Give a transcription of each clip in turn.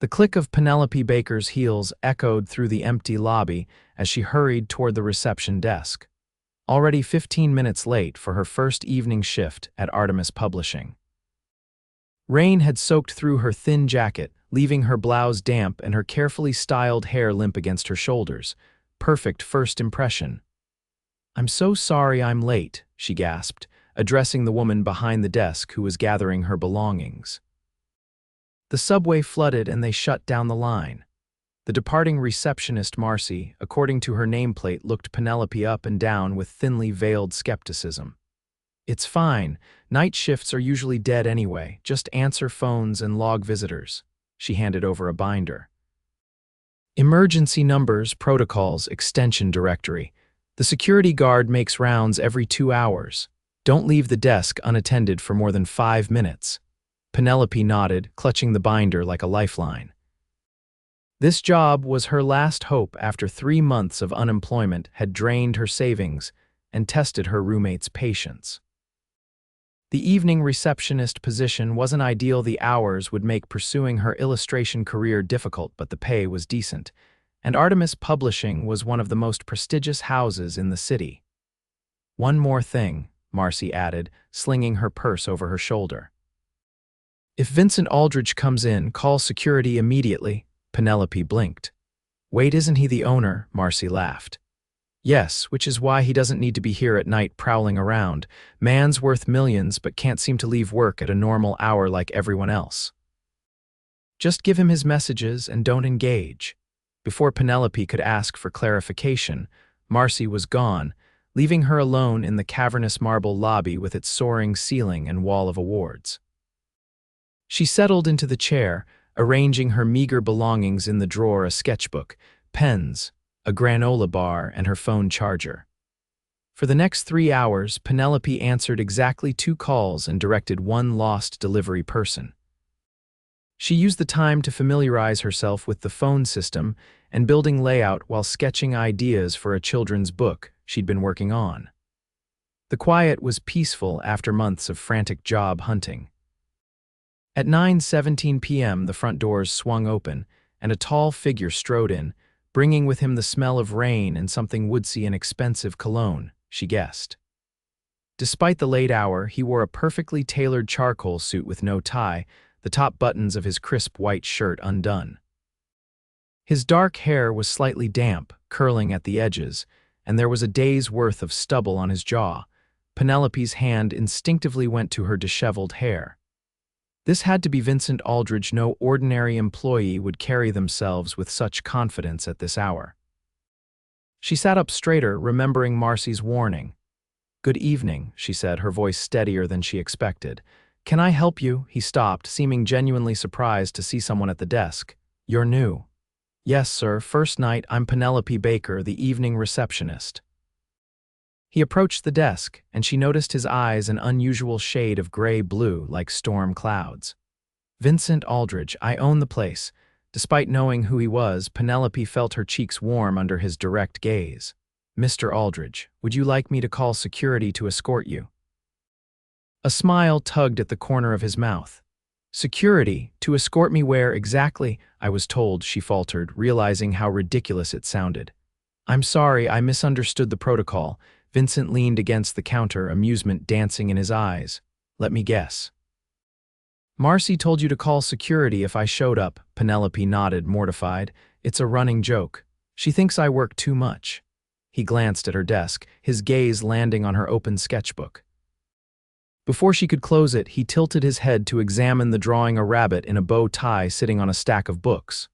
The click of Penelope Baker's heels echoed through the empty lobby as she hurried toward the reception desk, already 15 minutes late for her first evening shift at Artemis Publishing. Rain had soaked through her thin jacket, leaving her blouse damp and her carefully styled hair limp against her shoulders. Perfect first impression. "I'm so sorry I'm late," she gasped, addressing the woman behind the desk who was gathering her belongings. The subway flooded and they shut down the line. The departing receptionist, Marcy, according to her nameplate, looked Penelope up and down with thinly veiled skepticism. "It's fine. Night shifts are usually dead anyway. Just answer phones and log visitors." She handed over a binder. "Emergency numbers, protocols, extension directory. The security guard makes rounds every 2 hours. Don't leave the desk unattended for more than 5 minutes." Penelope nodded, clutching the binder like a lifeline. This job was her last hope after 3 months of unemployment had drained her savings and tested her roommate's patience. The evening receptionist position wasn't ideal. The hours would make pursuing her illustration career difficult, but the pay was decent, and Artemis Publishing was one of the most prestigious houses in the city. "One more thing," Marcy added, slinging her purse over her shoulder. "If Vincent Aldridge comes in, call security immediately." Penelope blinked. "Wait, isn't he the owner?" Marcy laughed. "Yes, which is why he doesn't need to be here at night prowling around. Man's worth millions but can't seem to leave work at a normal hour like everyone else. Just give him his messages and don't engage." Before Penelope could ask for clarification, Marcy was gone, leaving her alone in the cavernous marble lobby with its soaring ceiling and wall of awards. She settled into the chair, arranging her meager belongings in the drawer: a sketchbook, pens, a granola bar, and her phone charger. For the next 3 hours, Penelope answered exactly 2 calls and directed 1 lost delivery person. She used the time to familiarize herself with the phone system and building layout while sketching ideas for a children's book she'd been working on. The quiet was peaceful after months of frantic job hunting. At 9:17 p.m., the front doors swung open, and a tall figure strode in, bringing with him the smell of rain and something woodsy and expensive cologne, she guessed. Despite the late hour, he wore a perfectly tailored charcoal suit with no tie, the top buttons of his crisp white shirt undone. His dark hair was slightly damp, curling at the edges, and there was a day's worth of stubble on his jaw. Penelope's hand instinctively went to her disheveled hair. This had to be Vincent Aldridge. No ordinary employee would carry themselves with such confidence at this hour. She sat up straighter, remembering Marcy's warning. "Good evening," she said, her voice steadier than she expected. "Can I help you?" He stopped, seeming genuinely surprised to see someone at the desk. "You're new." "Yes, sir. First night. I'm Penelope Baker, the evening receptionist." He approached the desk, and she noticed his eyes an unusual shade of gray-blue like storm clouds. "Vincent Aldridge, I own the place." Despite knowing who he was, Penelope felt her cheeks warm under his direct gaze. "Mr. Aldridge, would you like me to call security to escort you?" A smile tugged at the corner of his mouth. "Security? To escort me where exactly?" "I was told," she faltered, realizing how ridiculous it sounded. "I'm sorry, I misunderstood the protocol." Vincent leaned against the counter, amusement dancing in his eyes. "Let me guess. Marcy told you to call security if I showed up." Penelope nodded, mortified. "It's a running joke. She thinks I work too much." He glanced at her desk, his gaze landing on her open sketchbook. Before she could close it, he tilted his head to examine the drawing: a rabbit in a bow tie sitting on a stack of books.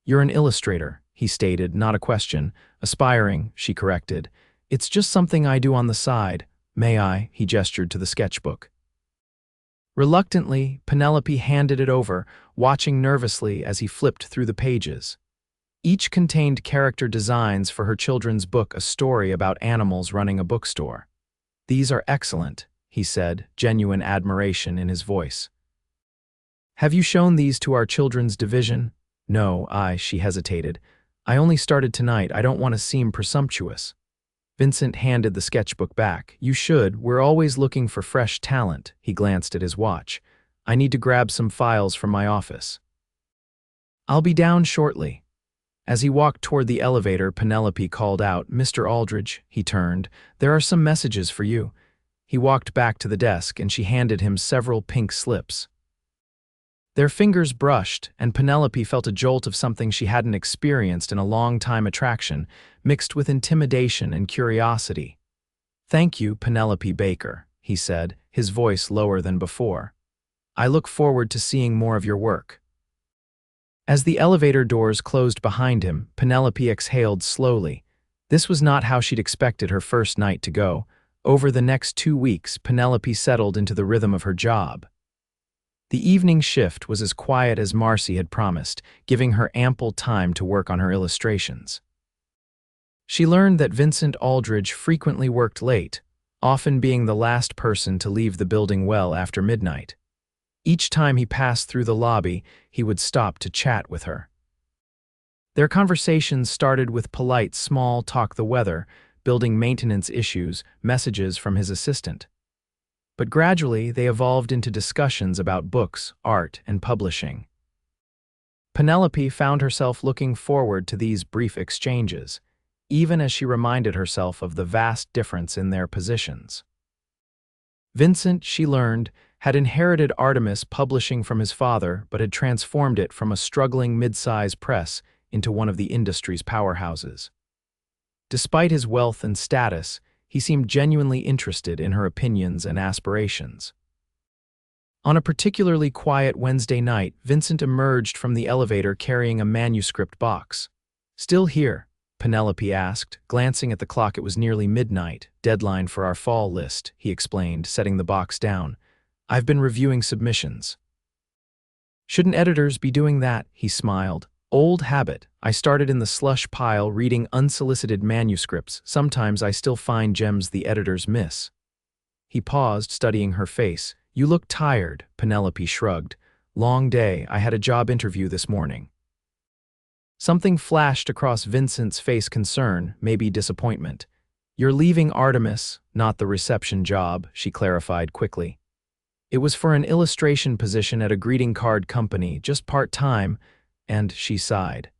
"You're an illustrator," he stated, not a question. "Aspiring," she corrected. "It's just something I do on the side." "May I?" He gestured to the sketchbook. Reluctantly, Penelope handed it over, watching nervously as he flipped through the pages. Each contained character designs for her children's book, a story about animals running a bookstore. "These are excellent," he said, genuine admiration in his voice. "Have you shown these to our children's division?" "No, she hesitated. "I only started tonight. I don't want to seem presumptuous." Vincent handed the sketchbook back. "You should. We're always looking for fresh talent." He glanced at his watch. "I need to grab some files from my office." I'll be down shortly. As he walked toward the elevator, Penelope called out, "Mr. Aldridge," he turned. "There are some messages for you." He walked back to the desk and she handed him several pink slips. Their fingers brushed, and Penelope felt a jolt of something she hadn't experienced in a long-time attraction, mixed with intimidation and curiosity. "Thank you, Penelope Baker," he said, his voice lower than before. "I look forward to seeing more of your work." As the elevator doors closed behind him, Penelope exhaled slowly. This was not how she'd expected her first night to go. Over the next 2 weeks, Penelope settled into the rhythm of her job. The evening shift was as quiet as Marcy had promised, giving her ample time to work on her illustrations. She learned that Vincent Aldridge frequently worked late, often being the last person to leave the building well after midnight. Each time he passed through the lobby, he would stop to chat with her. Their conversations started with polite small talk, the weather, building maintenance issues, messages from his assistant. But gradually, they evolved into discussions about books, art, and publishing. Penelope found herself looking forward to these brief exchanges, even as she reminded herself of the vast difference in their positions. Vincent, she learned, had inherited Artemis Publishing from his father, but had transformed it from a struggling mid-size press into one of the industry's powerhouses. Despite his wealth and status, he seemed genuinely interested in her opinions and aspirations. On a particularly quiet Wednesday night, Vincent emerged from the elevator carrying a manuscript box. "Still here?" Penelope asked, glancing at the clock. "It was nearly midnight, deadline for our fall list," he explained, setting the box down. "I've been reviewing submissions." "Shouldn't editors be doing that?" he smiled. "Old habit. I started in the slush pile reading unsolicited manuscripts. Sometimes I still find gems the editors miss." He paused, studying her face. "You look tired," Penelope shrugged. "Long day. I had a job interview this morning." Something flashed across Vincent's face: concern, maybe disappointment. "You're leaving Artemis, not the reception job," she clarified quickly. "It was for an illustration position at a greeting card company, just part-time," and she sighed.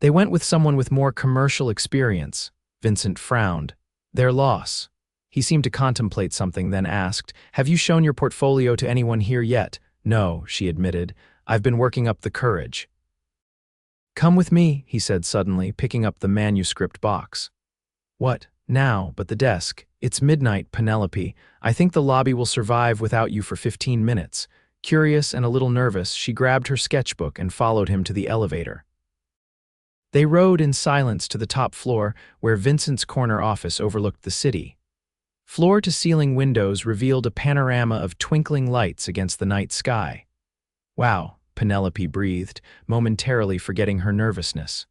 "They went with someone with more commercial experience." Vincent frowned. "Their loss." He seemed to contemplate something, then asked, "Have you shown your portfolio to anyone here yet?" "No," she admitted. "I've been working up the courage." "Come with me," he said suddenly, picking up the manuscript box. "What, now, but the desk? It's midnight, Penelope. I think the lobby will survive without you for 15 minutes. Curious and a little nervous, she grabbed her sketchbook and followed him to the elevator. They rode in silence to the top floor, where Vincent's corner office overlooked the city. Floor-to-ceiling windows revealed a panorama of twinkling lights against the night sky. "Wow," Penelope breathed, momentarily forgetting her nervousness.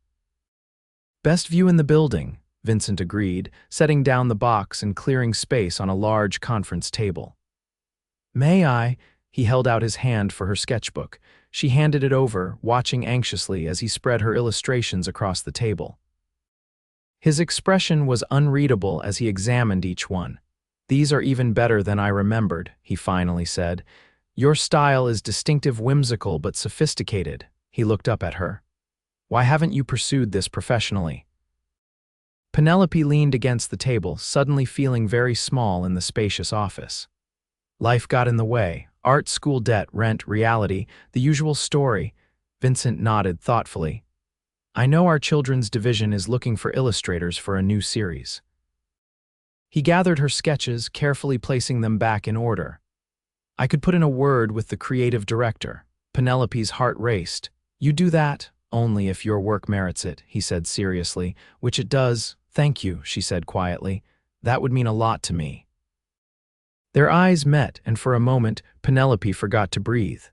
"Best view in the building," Vincent agreed, setting down the box and clearing space on a large conference table. "May I?" He held out his hand for her sketchbook. She handed it over, watching anxiously as he spread her illustrations across the table. His expression was unreadable as he examined each one. "These are even better than I remembered," he finally said. "Your style is distinctive, whimsical, but sophisticated." He looked up at her. "Why haven't you pursued this professionally?" Penelope leaned against the table, suddenly feeling very small in the spacious office. "Life got in the way. Art school debt, rent, reality, the usual story." Vincent nodded thoughtfully. "I know our children's division is looking for illustrators for a new series." He gathered her sketches, carefully placing them back in order. "I could put in a word with the creative director." Penelope's heart raced. "You do that? Only if your work merits it," he said seriously. "Which it does." "Thank you," she said quietly. "That would mean a lot to me." Their eyes met, and for a moment, Penelope forgot to breathe.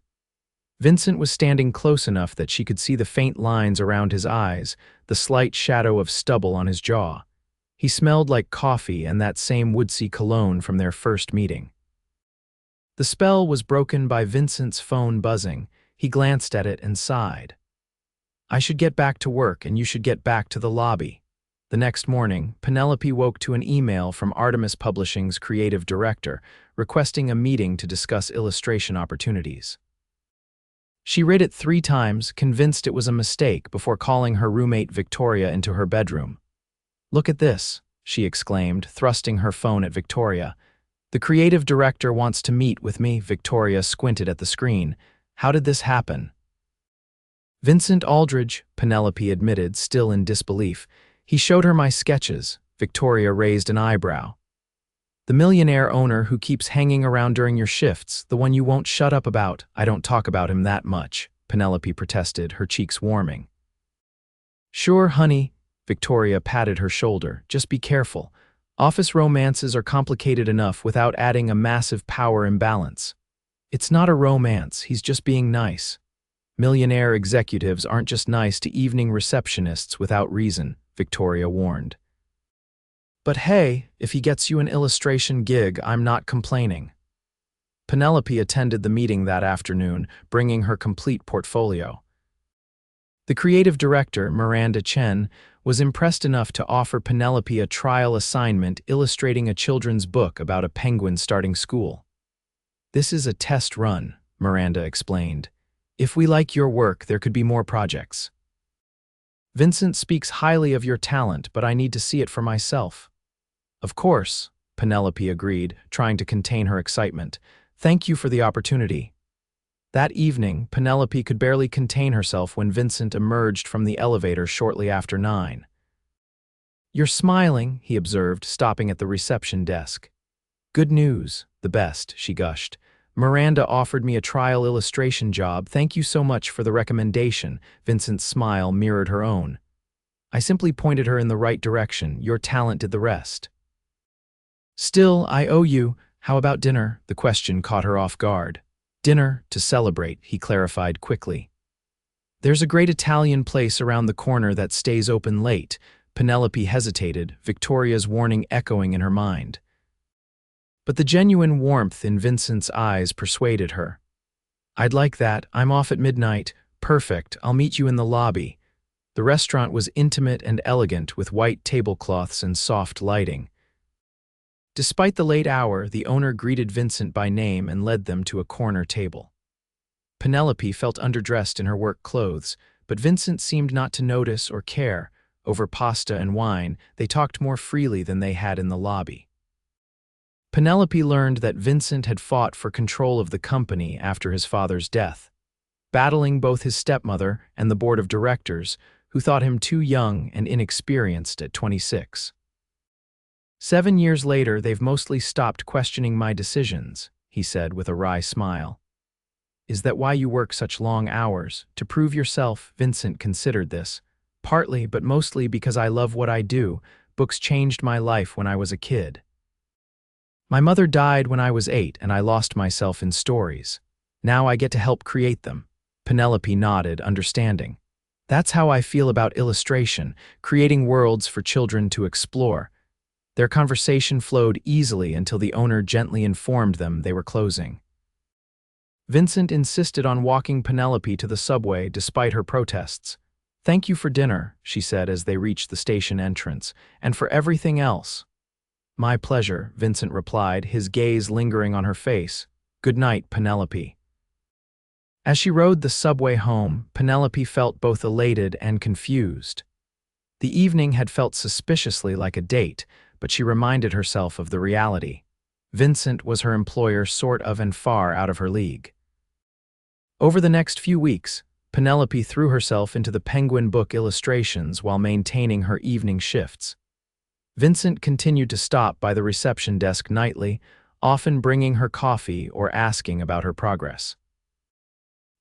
Vincent was standing close enough that she could see the faint lines around his eyes, the slight shadow of stubble on his jaw. He smelled like coffee and that same woodsy cologne from their first meeting. The spell was broken by Vincent's phone buzzing. He glanced at it and sighed. "I should get back to work, and you should get back to the lobby." The next morning, Penelope woke to an email from Artemis Publishing's creative director, requesting a meeting to discuss illustration opportunities. She read it 3 times, convinced it was a mistake, before calling her roommate Victoria into her bedroom. "Look at this," she exclaimed, thrusting her phone at Victoria. "The creative director wants to meet with me." Victoria squinted at the screen. "How did this happen?" "Vincent Aldridge," Penelope admitted, still in disbelief. "He showed her my sketches." Victoria raised an eyebrow. "The millionaire owner who keeps hanging around during your shifts, the one you won't shut up about." "I don't talk about him that much," Penelope protested, her cheeks warming. "Sure, honey," Victoria patted her shoulder. "Just be careful. Office romances are complicated enough without adding a massive power imbalance." "It's not a romance, he's just being nice." "Millionaire executives aren't just nice to evening receptionists without reason," Victoria warned. "But hey, if he gets you an illustration gig, I'm not complaining." Penelope attended the meeting that afternoon, bringing her complete portfolio. The creative director, Miranda Chen, was impressed enough to offer Penelope a trial assignment illustrating a children's book about a penguin starting school. "This is a test run," Miranda explained. "If we like your work, there could be more projects." "Vincent speaks highly of your talent, but I need to see it for myself." "Of course," Penelope agreed, trying to contain her excitement. "Thank you for the opportunity." That evening, Penelope could barely contain herself when Vincent emerged from the elevator shortly after 9. "You're smiling," he observed, stopping at the reception desk. "Good news, the best," she gushed. "Miranda offered me a trial illustration job. Thank you so much for the recommendation." Vincent's smile mirrored her own. "I simply pointed her in the right direction. Your talent did the rest." "Still, I owe you. How about dinner?" The question caught her off guard. "Dinner, to celebrate," he clarified quickly. "There's a great Italian place around the corner that stays open late." Penelope hesitated, Victoria's warning echoing in her mind. But the genuine warmth in Vincent's eyes persuaded her. "I'd like that. I'm off at midnight." "Perfect. I'll meet you in the lobby." The restaurant was intimate and elegant, with white tablecloths and soft lighting. Despite the late hour, the owner greeted Vincent by name and led them to a corner table. Penelope felt underdressed in her work clothes, but Vincent seemed not to notice or care. Over pasta and wine, they talked more freely than they had in the lobby. Penelope learned that Vincent had fought for control of the company after his father's death, battling both his stepmother and the board of directors, who thought him too young and inexperienced at 26. "7 years later, they've mostly stopped questioning my decisions," he said with a wry smile. "Is that why you work such long hours? To prove yourself?" Vincent considered this. "Partly, but mostly because I love what I do. Books changed my life when I was a kid. My mother died when I was 8, and I lost myself in stories. Now I get to help create them." Penelope nodded, understanding. "That's how I feel about illustration, creating worlds for children to explore." Their conversation flowed easily until the owner gently informed them they were closing. Vincent insisted on walking Penelope to the subway despite her protests. "Thank you for dinner," she said as they reached the station entrance, "and for everything else." "My pleasure," Vincent replied, his gaze lingering on her face. "Good night, Penelope." As she rode the subway home, Penelope felt both elated and confused. The evening had felt suspiciously like a date, but she reminded herself of the reality. Vincent was her employer, sort of and far out of her league. Over the next few weeks, Penelope threw herself into the Penguin book illustrations while maintaining her evening shifts. Vincent continued to stop by the reception desk nightly, often bringing her coffee or asking about her progress.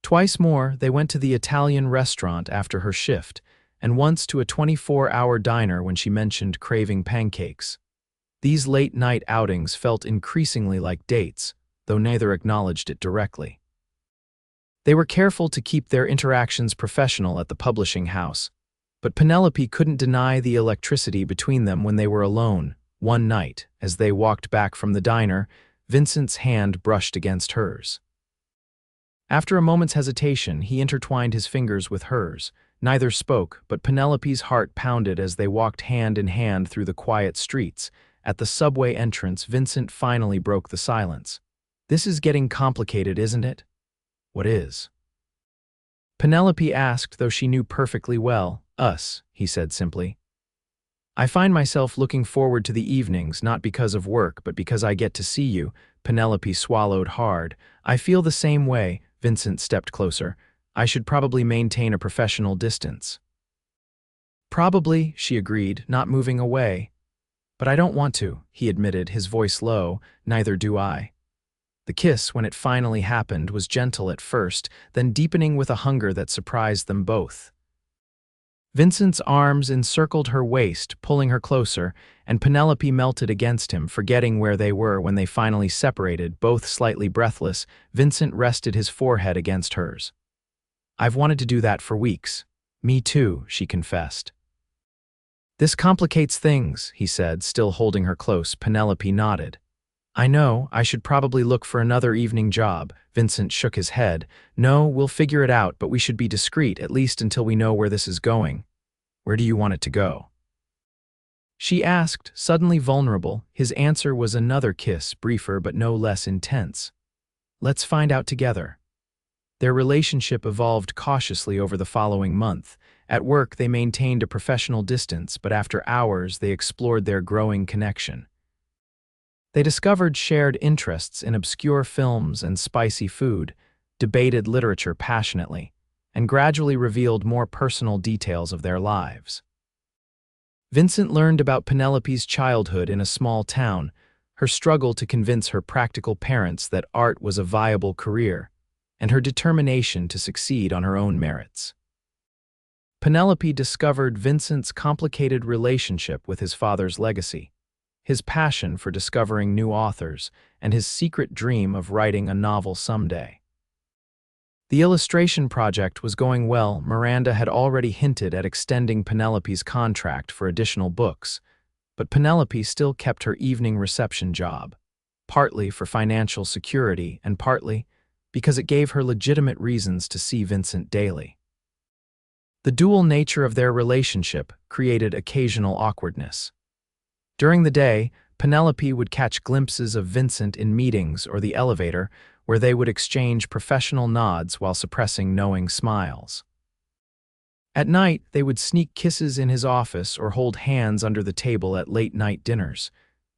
Twice more, they went to the Italian restaurant after her shift, and once to a 24-hour diner when she mentioned craving pancakes. These late-night outings felt increasingly like dates, though neither acknowledged it directly. They were careful to keep their interactions professional at the publishing house, but Penelope couldn't deny the electricity between them when they were alone. One night, as they walked back from the diner, Vincent's hand brushed against hers. After a moment's hesitation, he intertwined his fingers with hers. Neither spoke, but Penelope's heart pounded as they walked hand in hand through the quiet streets. At the subway entrance, Vincent finally broke the silence. "This is getting complicated, isn't it?" "What is?" Penelope asked, though she knew perfectly well. Us, he said simply. I find myself looking forward to the evenings, not because of work, but because I get to see you. Penelope swallowed hard. I feel the same way. Vincent stepped closer. I should probably maintain a professional distance. Probably, she agreed, not moving away. But I don't want to, he admitted, his voice low. Neither do I. The kiss, when it finally happened, was gentle at first, then deepening with a hunger that surprised them both. Vincent's arms encircled her waist, pulling her closer, and Penelope melted against him, forgetting where they were when they finally separated, both slightly breathless. Vincent rested his forehead against hers. I've wanted to do that for weeks. Me too, she confessed. This complicates things, he said, still holding her close. Penelope nodded. I know, I should probably look for another evening job. Vincent shook his head. No, we'll figure it out, but we should be discreet, at least until we know where this is going. Where do you want it to go? She asked, suddenly vulnerable. His answer was another kiss, briefer but no less intense. Let's find out together. Their relationship evolved cautiously over the following month. At work, they maintained a professional distance, but after hours, they explored their growing connection. They discovered shared interests in obscure films and spicy food, debated literature passionately, and gradually revealed more personal details of their lives. Vincent learned about Penelope's childhood in a small town, her struggle to convince her practical parents that art was a viable career, and her determination to succeed on her own merits. Penelope discovered Vincent's complicated relationship with his father's legacy, his passion for discovering new authors, and his secret dream of writing a novel someday. The illustration project was going well. Miranda had already hinted at extending Penelope's contract for additional books, but Penelope still kept her evening reception job, partly for financial security and partly because it gave her legitimate reasons to see Vincent daily. The dual nature of their relationship created occasional awkwardness. During the day, Penelope would catch glimpses of Vincent in meetings or the elevator, where they would exchange professional nods while suppressing knowing smiles. At night, they would sneak kisses in his office or hold hands under the table at late-night dinners.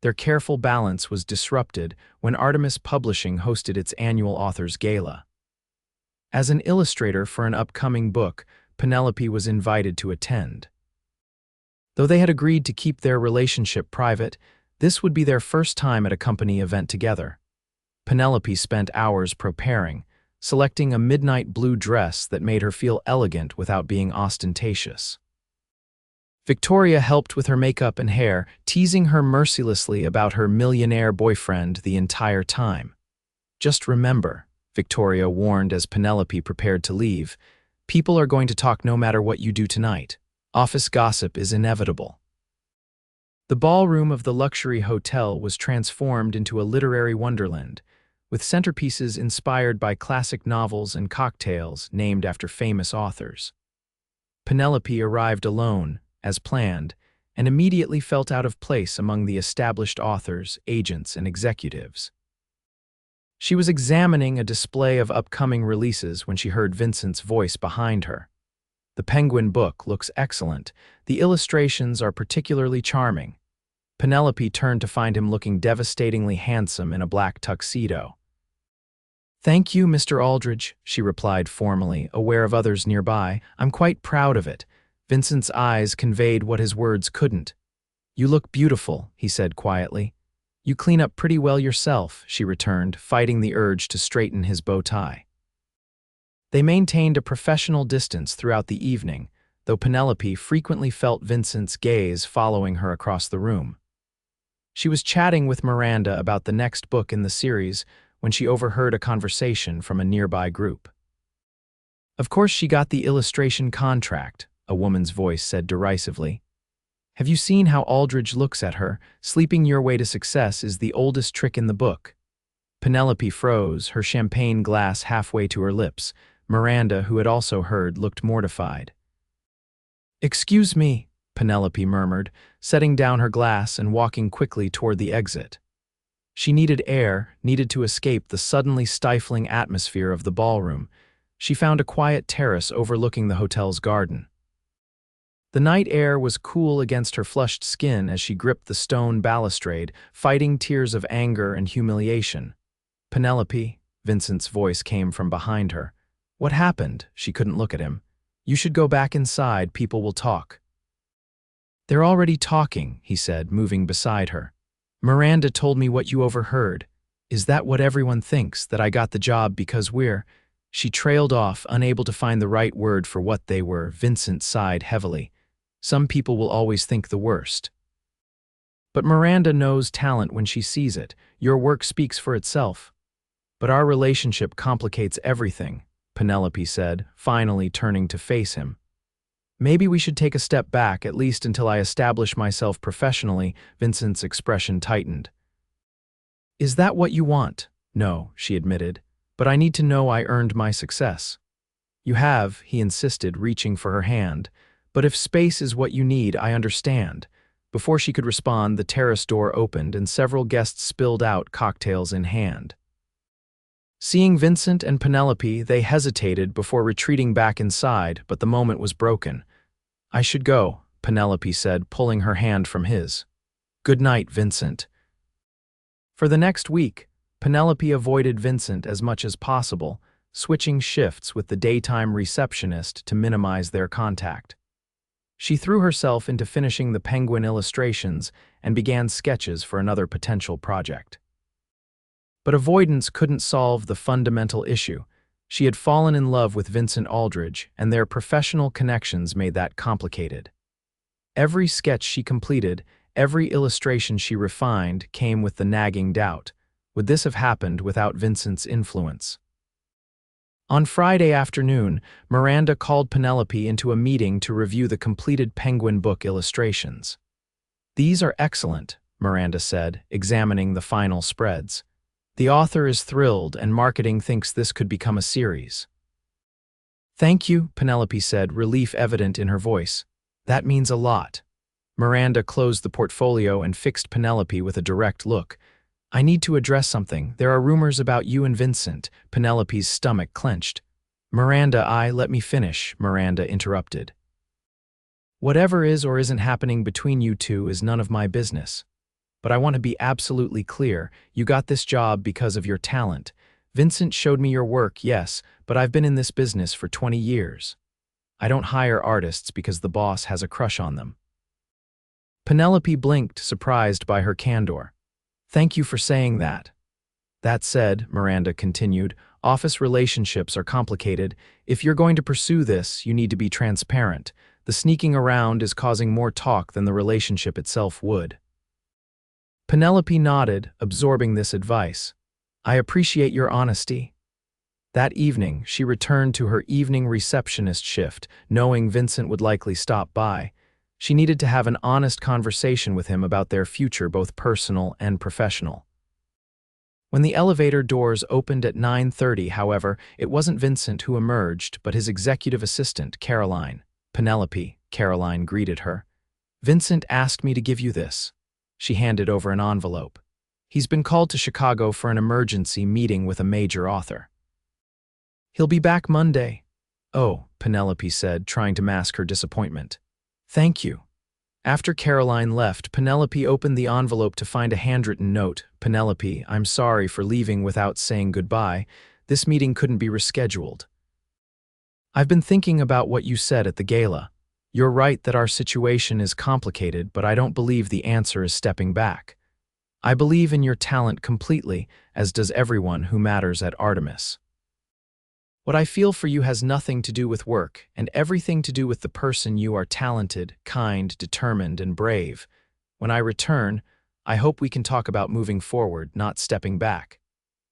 Their careful balance was disrupted when Artemis Publishing hosted its annual Authors Gala. As an illustrator for an upcoming book, Penelope was invited to attend. Though they had agreed to keep their relationship private, this would be their first time at a company event together. Penelope spent hours preparing, selecting a midnight blue dress that made her feel elegant without being ostentatious. Victoria helped with her makeup and hair, teasing her mercilessly about her millionaire boyfriend the entire time. Just remember, Victoria warned as Penelope prepared to leave, people are going to talk no matter what you do tonight. Office gossip is inevitable. The ballroom of the luxury hotel was transformed into a literary wonderland, with centerpieces inspired by classic novels and cocktails named after famous authors. Penelope arrived alone, as planned, and immediately felt out of place among the established authors, agents, and executives. She was examining a display of upcoming releases when she heard Vincent's voice behind her. The Penguin book looks excellent. The illustrations are particularly charming. Penelope turned to find him looking devastatingly handsome in a black tuxedo. Thank you, Mr. Aldridge, she replied formally, aware of others nearby. I'm quite proud of it. Vincent's eyes conveyed what his words couldn't. You look beautiful, he said quietly. You clean up pretty well yourself, she returned, fighting the urge to straighten his bow tie. They maintained a professional distance throughout the evening, though Penelope frequently felt Vincent's gaze following her across the room. She was chatting with Miranda about the next book in the series when she overheard a conversation from a nearby group. Of course she got the illustration contract, a woman's voice said derisively. Have you seen how Aldridge looks at her? Sleeping your way to success is the oldest trick in the book. Penelope froze, her champagne glass halfway to her lips. Miranda, who had also heard, looked mortified. Excuse me, Penelope murmured, setting down her glass and walking quickly toward the exit. She needed air, needed to escape the suddenly stifling atmosphere of the ballroom. She found a quiet terrace overlooking the hotel's garden. The night air was cool against her flushed skin as she gripped the stone balustrade, fighting tears of anger and humiliation. "Penelope," Vincent's voice came from behind her. "What happened?" She couldn't look at him. "You should go back inside, people will talk." "They're already talking," he said, moving beside her. "Miranda told me what you overheard. Is that what everyone thinks, that I got the job because we're—" She trailed off, unable to find the right word for what they were. Vincent sighed heavily. "Some people will always think the worst. But Miranda knows talent when she sees it. Your work speaks for itself." "But our relationship complicates everything," Penelope said, finally turning to face him. "Maybe we should take a step back, at least until I establish myself professionally." Vincent's expression tightened. "Is that what you want?" "No," she admitted, "but I need to know I earned my success." "You have," he insisted, reaching for her hand. "But if space is what you need, I understand." Before she could respond, the terrace door opened and several guests spilled out, cocktails in hand. Seeing Vincent and Penelope, they hesitated before retreating back inside, but the moment was broken. "I should go," Penelope said, pulling her hand from his. "Good night, Vincent." For the next week, Penelope avoided Vincent as much as possible, switching shifts with the daytime receptionist to minimize their contact. She threw herself into finishing the penguin illustrations and began sketches for another potential project. But avoidance couldn't solve the fundamental issue. She had fallen in love with Vincent Aldridge, and their professional connections made that complicated. Every sketch she completed, every illustration she refined, came with the nagging doubt: would this have happened without Vincent's influence? On Friday afternoon, Miranda called Penelope into a meeting to review the completed Penguin book illustrations. "These are excellent," Miranda said, examining the final spreads. "The author is thrilled, and marketing thinks this could become a series." "Thank you," Penelope said, relief evident in her voice. "That means a lot." Miranda closed the portfolio and fixed Penelope with a direct look. "I need to address something. There are rumors about you and Vincent." Penelope's stomach clenched. Let me finish," Miranda interrupted. "Whatever is or isn't happening between you two is none of my business. But I want to be absolutely clear. You got this job because of your talent. Vincent showed me your work, yes, but I've been in this business for 20 years. I don't hire artists because the boss has a crush on them." Penelope blinked, surprised by her candor. "Thank you for saying that. That said," Miranda continued, "office relationships are complicated. If you're going to pursue this, you need to be transparent. The sneaking around is causing more talk than the relationship itself would." Penelope nodded, absorbing this advice. "I appreciate your honesty." That evening, she returned to her evening receptionist shift, knowing Vincent would likely stop by. She needed to have an honest conversation with him about their future, both personal and professional. When the elevator doors opened at 9:30, however, it wasn't Vincent who emerged, but his executive assistant, Caroline. "Penelope," Caroline greeted her. "Vincent asked me to give you this." She handed over an envelope. "He's been called to Chicago for an emergency meeting with a major author. He'll be back Monday." "Oh," Penelope said, trying to mask her disappointment. "Thank you." After Caroline left, Penelope opened the envelope to find a handwritten note. "Penelope, I'm sorry for leaving without saying goodbye. This meeting couldn't be rescheduled. I've been thinking about what you said at the gala. You're right that our situation is complicated, but I don't believe the answer is stepping back. I believe in your talent completely, as does everyone who matters at Artemis. What I feel for you has nothing to do with work, and everything to do with the person you are: talented, kind, determined, and brave. When I return, I hope we can talk about moving forward, not stepping back."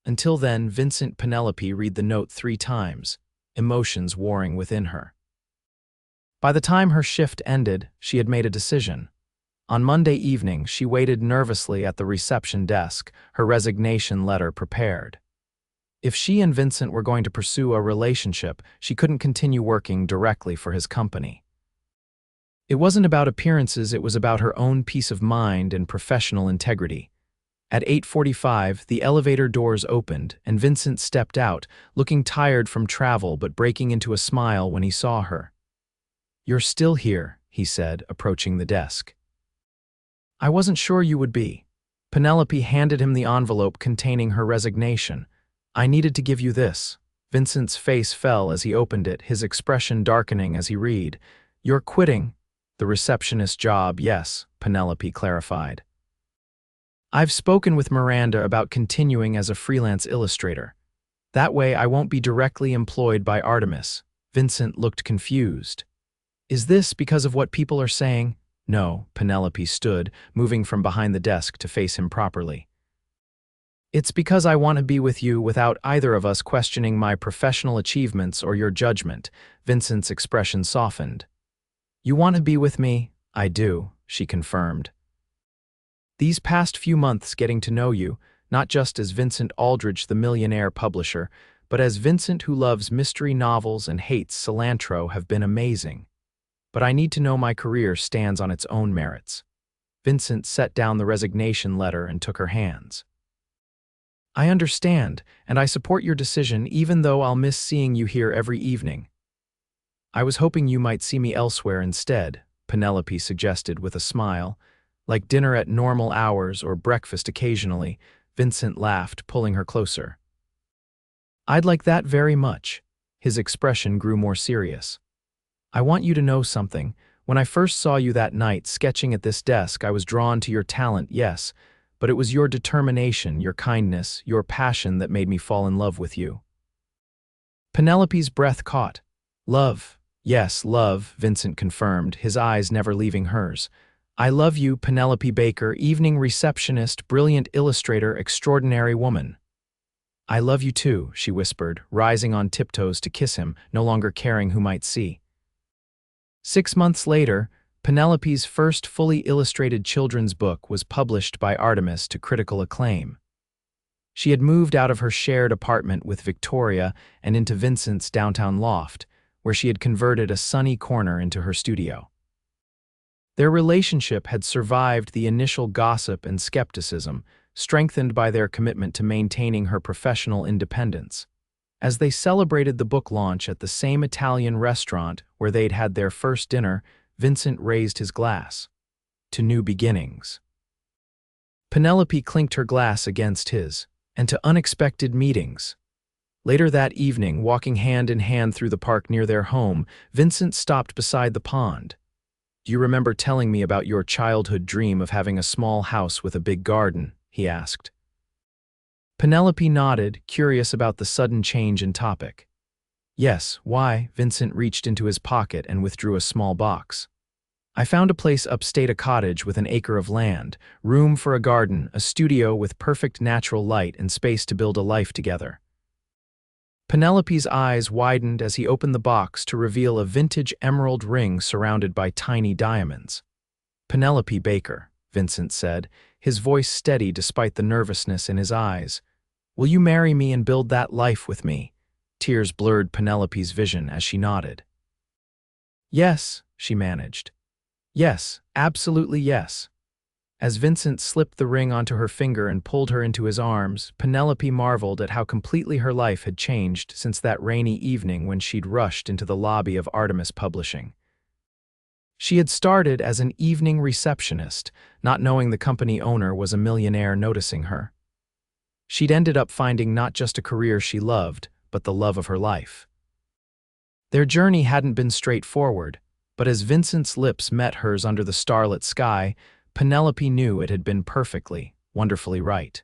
Until then, Vincent Penelope read the note 3 times, emotions warring within her. By the time her shift ended, she had made a decision. On Monday evening, she waited nervously at the reception desk, her resignation letter prepared. If she and Vincent were going to pursue a relationship, she couldn't continue working directly for his company. It wasn't about appearances, it was about her own peace of mind and professional integrity. At 8:45, the elevator doors opened, and Vincent stepped out, looking tired from travel but breaking into a smile when he saw her. "You're still here," he said, approaching the desk. "I wasn't sure you would be." Penelope handed him the envelope containing her resignation. "I needed to give you this." Vincent's face fell as he opened it, his expression darkening as he read. "You're quitting." "The receptionist job, yes," Penelope clarified. "I've spoken with Miranda about continuing as a freelance illustrator. That way I won't be directly employed by Artemis." Vincent looked confused. "Is this because of what people are saying?" "No," Penelope stood, moving from behind the desk to face him properly. "It's because I want to be with you without either of us questioning my professional achievements or your judgment." Vincent's expression softened. "You want to be with me?" "I do," she confirmed. "These past few months getting to know you, not just as Vincent Aldridge, the Millionaire publisher, but as Vincent who loves mystery novels and hates cilantro, have been amazing. But I need to know my career stands on its own merits." Vincent set down the resignation letter and took her hands. "I understand, and I support your decision even though I'll miss seeing you here every evening." "I was hoping you might see me elsewhere instead," Penelope suggested with a smile. "Like dinner at normal hours or breakfast occasionally." Vincent laughed, pulling her closer. "I'd like that very much." His expression grew more serious. "I want you to know something. When I first saw you that night sketching at this desk, I was drawn to your talent, yes, but it was your determination, your kindness, your passion that made me fall in love with you." Penelope's breath caught. "Love. Yes, love," Vincent confirmed, his eyes never leaving hers. "I love you, Penelope Baker, evening receptionist, brilliant illustrator, extraordinary woman." "I love you too," she whispered, rising on tiptoes to kiss him, no longer caring who might see. 6 months later, Penelope's first fully illustrated children's book was published by Artemis to critical acclaim. She had moved out of her shared apartment with Victoria and into Vincent's downtown loft, where she had converted a sunny corner into her studio. Their relationship had survived the initial gossip and skepticism, strengthened by their commitment to maintaining her professional independence. As they celebrated the book launch at the same Italian restaurant where they'd had their first dinner, Vincent raised his glass. "To new beginnings." Penelope clinked her glass against his. "And to unexpected meetings." Later that evening, walking hand in hand through the park near their home, Vincent stopped beside the pond. "Do you remember telling me about your childhood dream of having a small house with a big garden?" he asked. Penelope nodded, curious about the sudden change in topic. "Yes, why?" Vincent reached into his pocket and withdrew a small box. "I found a place upstate, a cottage with an acre of land, room for a garden, a studio with perfect natural light and space to build a life together." Penelope's eyes widened as he opened the box to reveal a vintage emerald ring surrounded by tiny diamonds. "Penelope Baker," Vincent said, his voice steady despite the nervousness in his eyes. "Will you marry me and build that life with me?" Tears blurred Penelope's vision as she nodded. "Yes," she managed. "Yes, absolutely yes." As Vincent slipped the ring onto her finger and pulled her into his arms, Penelope marveled at how completely her life had changed since that rainy evening when she'd rushed into the lobby of Artemis Publishing. She had started as an evening receptionist, not knowing the company owner was a millionaire noticing her. She'd ended up finding not just a career she loved, but the love of her life. Their journey hadn't been straightforward, but as Vincent's lips met hers under the starlit sky, Penelope knew it had been perfectly, wonderfully right.